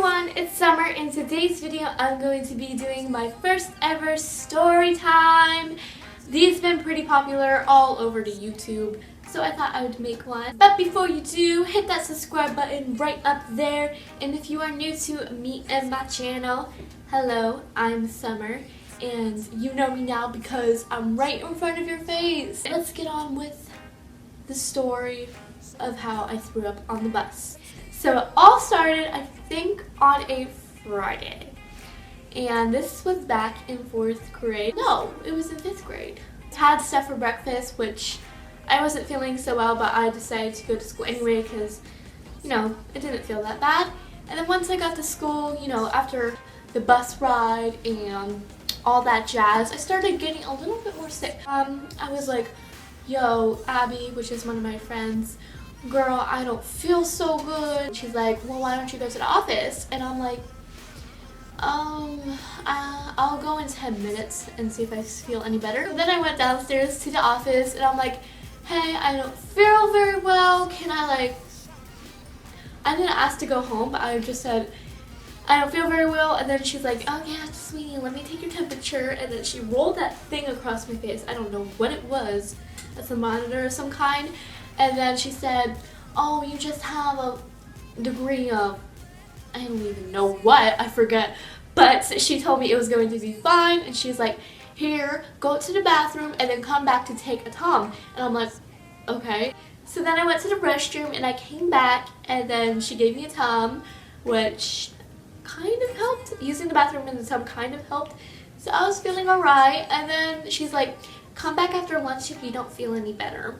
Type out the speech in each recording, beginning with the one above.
everyone, it's Summer. In today's video I'm going to be doing my first ever story time. These have been pretty popular all over the YouTube, so I thought I would make one. But before you do, hit that subscribe button right up there. And if you are new to me and my channel, hello, I'm Summer. And you know me now because I'm right in front of your face. Let's get on with the story of how I threw up on the bus. So it all started, I think, on a Friday. And this was back in 4th grade. No, it was in 5th grade. I had stuff for breakfast, which I wasn't feeling so well, but I decided to go to school anyway because, you know, it didn't feel that bad. And then once I got to school, you know, after the bus ride and all that jazz, I started getting a little bit more sick. I was like, yo, Abby, which is one of my friends, girl, I don't feel so good. She's like, well, why don't you go to the office? And I'm like, I'll go in 10 minutes and see if I feel any better. Then I went downstairs to the office and I'm like, hey, I don't feel very well. Can I didn't ask to go home, but I just said, I don't feel very well. And then she's like, oh yeah, sweetie, let me take your temperature. And then she rolled that thing across my face. I don't know what it was. It's a monitor of some kind. And then she said, oh, you just have a degree of, I don't even know what, I forget. But she told me it was going to be fine. And she's like, here, go to the bathroom and then come back to take a Tom. And I'm like, okay. So then I went to the restroom and I came back and then she gave me a Tom, which kind of helped. Using the bathroom in the tub kind of helped. So I was feeling alright. And then she's like, come back after lunch if you don't feel any better.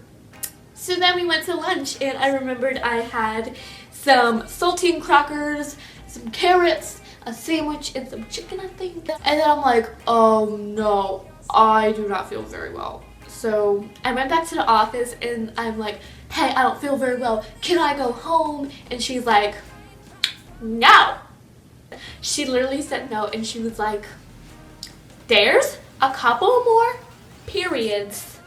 So then we went to lunch and I remembered I had some saltine crackers, some carrots, a sandwich, and some chicken, I think. And then I'm like, oh no, I do not feel very well. So I went back to the office and I'm like, hey, I don't feel very well. Can I go home? And she's like, no. She literally said no and she was like, there's a couple more periods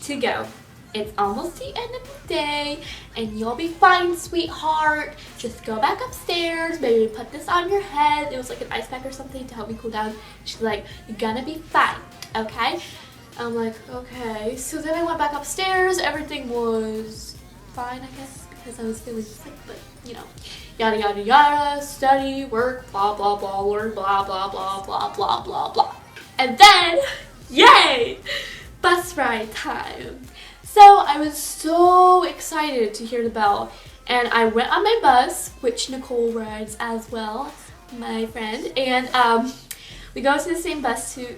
to go. It's almost the end of the day and you'll be fine, sweetheart. Just go back upstairs, maybe put this on your head. It was like an ice pack or something to help me cool down. She's like, you're gonna be fine, okay? I'm like, okay. So then I went back upstairs. Everything was fine, I guess, because I was feeling sick, but you know, yada yada yada, study, work, blah blah blah, learn, blah blah blah blah blah blah blah. And then, yay! Bus ride time. So I was so excited to hear the bell and I went on my bus, which Nicole rides as well, my friend, and we go to the same bus to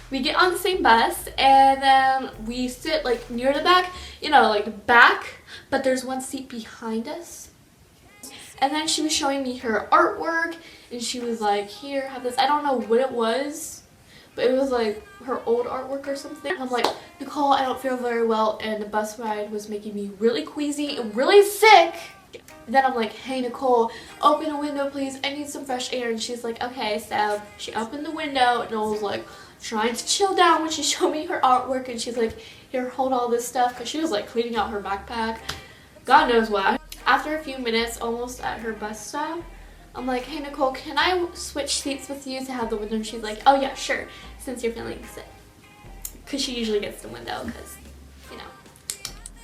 we get on the same bus and then we sit like near the back, you know, like back, but there's one seat behind us. And then she was showing me her artwork and she was like, here, have this. I don't know what it was, but it was like her old artwork or something. I'm like, Nicole, I don't feel very well and the bus ride was making me really queasy and really sick. And then I'm like, hey Nicole, open a window please, I need some fresh air. And she's like, okay. So she opened the window and I was like trying to chill down when she showed me her artwork and she's like, here, hold all this stuff, because she was like cleaning out her backpack. God knows why. After a few minutes, almost at her bus stop, I'm like, hey Nicole, can I switch seats with you to have the window? And she's like, oh yeah, sure, since you're feeling sick. Because she usually gets the window, because, you know.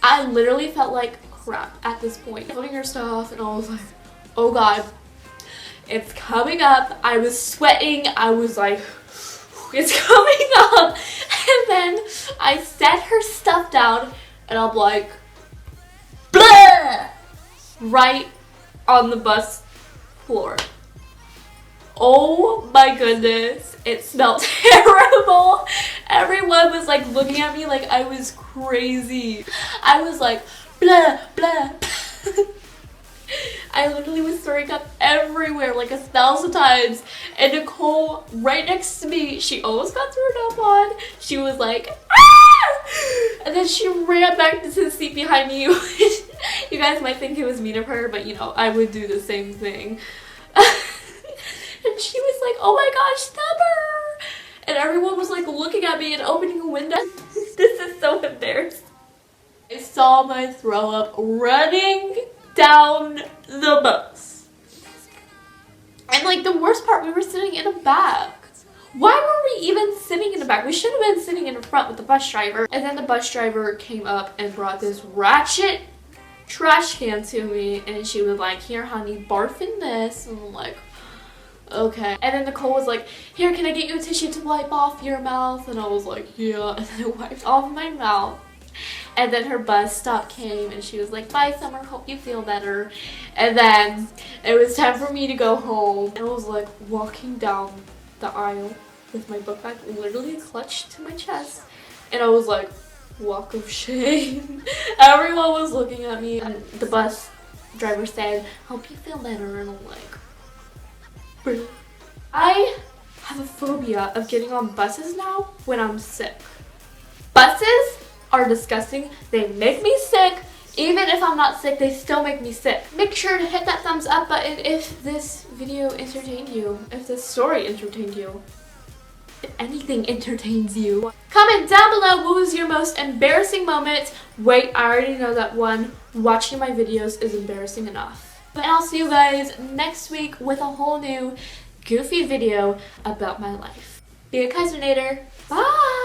I literally felt like crap at this point. Putting her stuff, and I was like, oh god, it's coming up. I was sweating. I was like, it's coming up. And then I set her stuff down, and I'm like, blah! Right on the bus floor. Oh my goodness, it smelled terrible. Everyone was like looking at me like I was crazy. I was like, blah, blah. I literally was throwing up everywhere like 1,000 times. And Nicole, right next to me, she almost got thrown up on. She was like, ah! And then she ran back to the seat behind me. You guys might think it was mean of her, but you know, I would do the same thing. And she was like, oh my gosh, Summer! And everyone was like looking at me and opening a window. This is so embarrassing. I saw my throw up running down the bus. And like the worst part, we were sitting in the back. Why were we even sitting in the back? We should have been sitting in the front with the bus driver. And then the bus driver came up and brought this ratchet trash can to me. And she was like, here honey, barf in this. And I'm like, okay. And then Nicole was like, here, can I get you a tissue to wipe off your mouth? And I was like, yeah. And then I wiped off my mouth. And then her bus stop came and she was like, bye Summer, hope you feel better. And then it was time for me to go home. And I was like walking down the aisle with my book bag literally clutched to my chest. And I was like, walk of shame. Everyone was looking at me. And the bus driver said, hope you feel better. And I'm like, really? I have a phobia of getting on buses now when I'm sick. Buses are disgusting. They make me sick. Even if I'm not sick, they still make me sick. Make sure to hit that thumbs up button if this video entertained you, if this story entertained you, if anything entertains you. Comment down below what was your most embarrassing moment. Wait, I already know that one. Watching my videos is embarrassing enough. And I'll see you guys next week with a whole new goofy video about my life. Be a Kaisernator. Bye!